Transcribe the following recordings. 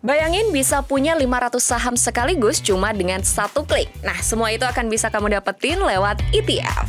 Bayangin bisa punya 500 saham sekaligus cuma dengan satu klik. Nah, semua itu akan bisa kamu dapetin lewat ETF.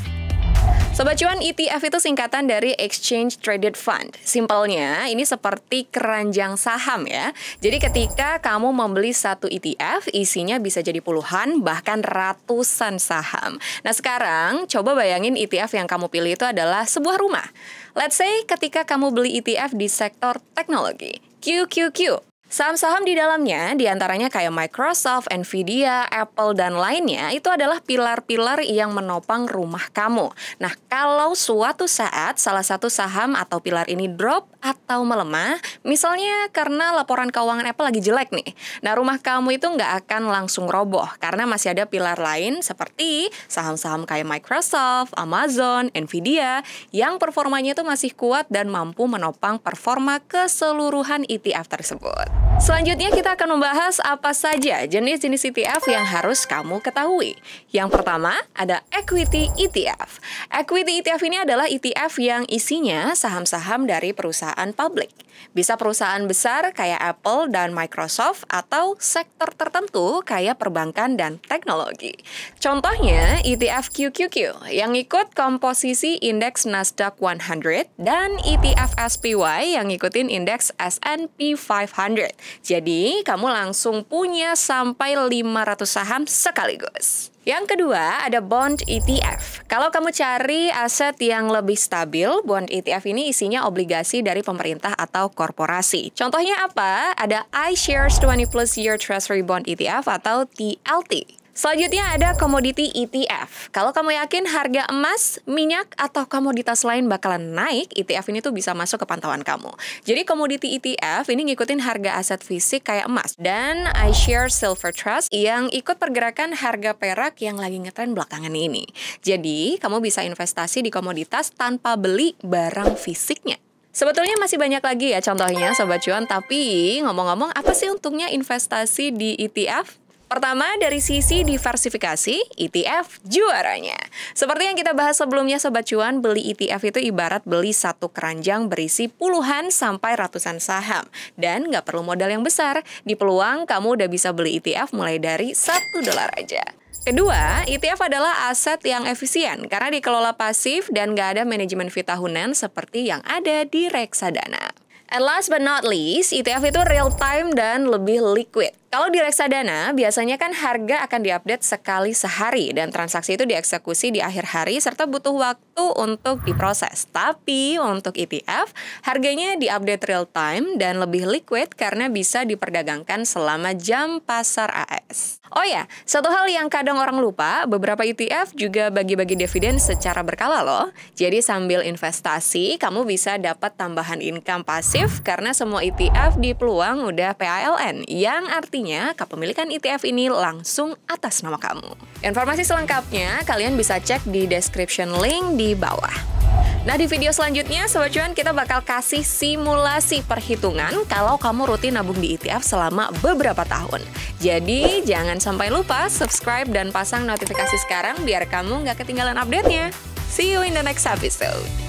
Sobat Cuan, ETF itu singkatan dari Exchange Traded Fund. Simpelnya, ini seperti keranjang saham ya. Jadi ketika kamu membeli satu ETF, isinya bisa jadi puluhan, bahkan ratusan saham. Nah sekarang, coba bayangin ETF yang kamu pilih itu adalah sebuah rumah. Let's say ketika kamu beli ETF di sektor teknologi, QQQ. Saham-saham di dalamnya, diantaranya kayak Microsoft, Nvidia, Apple, dan lainnya, itu adalah pilar-pilar yang menopang rumah kamu. Nah, kalau suatu saat salah satu saham atau pilar ini drop atau melemah, misalnya karena laporan keuangan Apple lagi jelek nih, nah rumah kamu itu nggak akan langsung roboh, karena masih ada pilar lain seperti saham-saham kayak Microsoft, Amazon, Nvidia, yang performanya itu masih kuat dan mampu menopang performa keseluruhan ETF tersebut. Selanjutnya kita akan membahas apa saja jenis-jenis ETF yang harus kamu ketahui. Yang pertama ada Equity ETF. Equity ETF ini adalah ETF yang isinya saham-saham dari perusahaan publik. Bisa perusahaan besar kayak Apple dan Microsoft atau sektor tertentu kayak perbankan dan teknologi. Contohnya ETF QQQ yang ikut komposisi indeks Nasdaq 100 dan ETF SPY yang ngikutin indeks S&P 500. Jadi, kamu langsung punya sampai 500 saham sekaligus. Yang kedua, ada Bond ETF. Kalau kamu cari aset yang lebih stabil, Bond ETF ini isinya obligasi dari pemerintah atau korporasi. Contohnya apa? Ada iShares 20 Plus Year Treasury Bond ETF atau TLT. Selanjutnya ada Commodity ETF. Kalau kamu yakin harga emas, minyak, atau komoditas lain bakalan naik, ETF ini tuh bisa masuk ke pantauan kamu. Jadi Commodity ETF ini ngikutin harga aset fisik kayak emas. Dan iShares Silver Trust yang ikut pergerakan harga perak yang lagi ngetren belakangan ini. Jadi kamu bisa investasi di komoditas tanpa beli barang fisiknya. Sebetulnya masih banyak lagi ya contohnya Sobat Cuan, tapi ngomong-ngomong apa sih untungnya investasi di ETF? Pertama, dari sisi diversifikasi, ETF juaranya. Seperti yang kita bahas sebelumnya Sobat Cuan, beli ETF itu ibarat beli satu keranjang berisi puluhan sampai ratusan saham. Dan nggak perlu modal yang besar. Di peluang, kamu udah bisa beli ETF mulai dari $1 aja. Kedua, ETF adalah aset yang efisien karena dikelola pasif dan nggak ada manajemen fee tahunan seperti yang ada di reksadana. And last but not least, ETF itu real time dan lebih liquid. Kalau di reksadana, biasanya kan harga akan diupdate sekali sehari dan transaksi itu dieksekusi di akhir hari serta butuh waktu untuk diproses. Tapi untuk ETF, harganya diupdate real time dan lebih liquid karena bisa diperdagangkan selama jam pasar AS. Oh ya, satu hal yang kadang orang lupa, beberapa ETF juga bagi-bagi dividen secara berkala loh. Jadi sambil investasi, kamu bisa dapat tambahan income pasif karena semua ETF di peluang udah PALN, yang artinya kepemilikan ETF ini langsung atas nama kamu. Informasi selengkapnya kalian bisa cek di description link di bawah. Nah, di video selanjutnya, Sobat Cuan, kita bakal kasih simulasi perhitungan kalau kamu rutin nabung di ETF selama beberapa tahun. Jadi, jangan sampai lupa subscribe dan pasang notifikasi sekarang biar kamu nggak ketinggalan update-nya. See you in the next episode.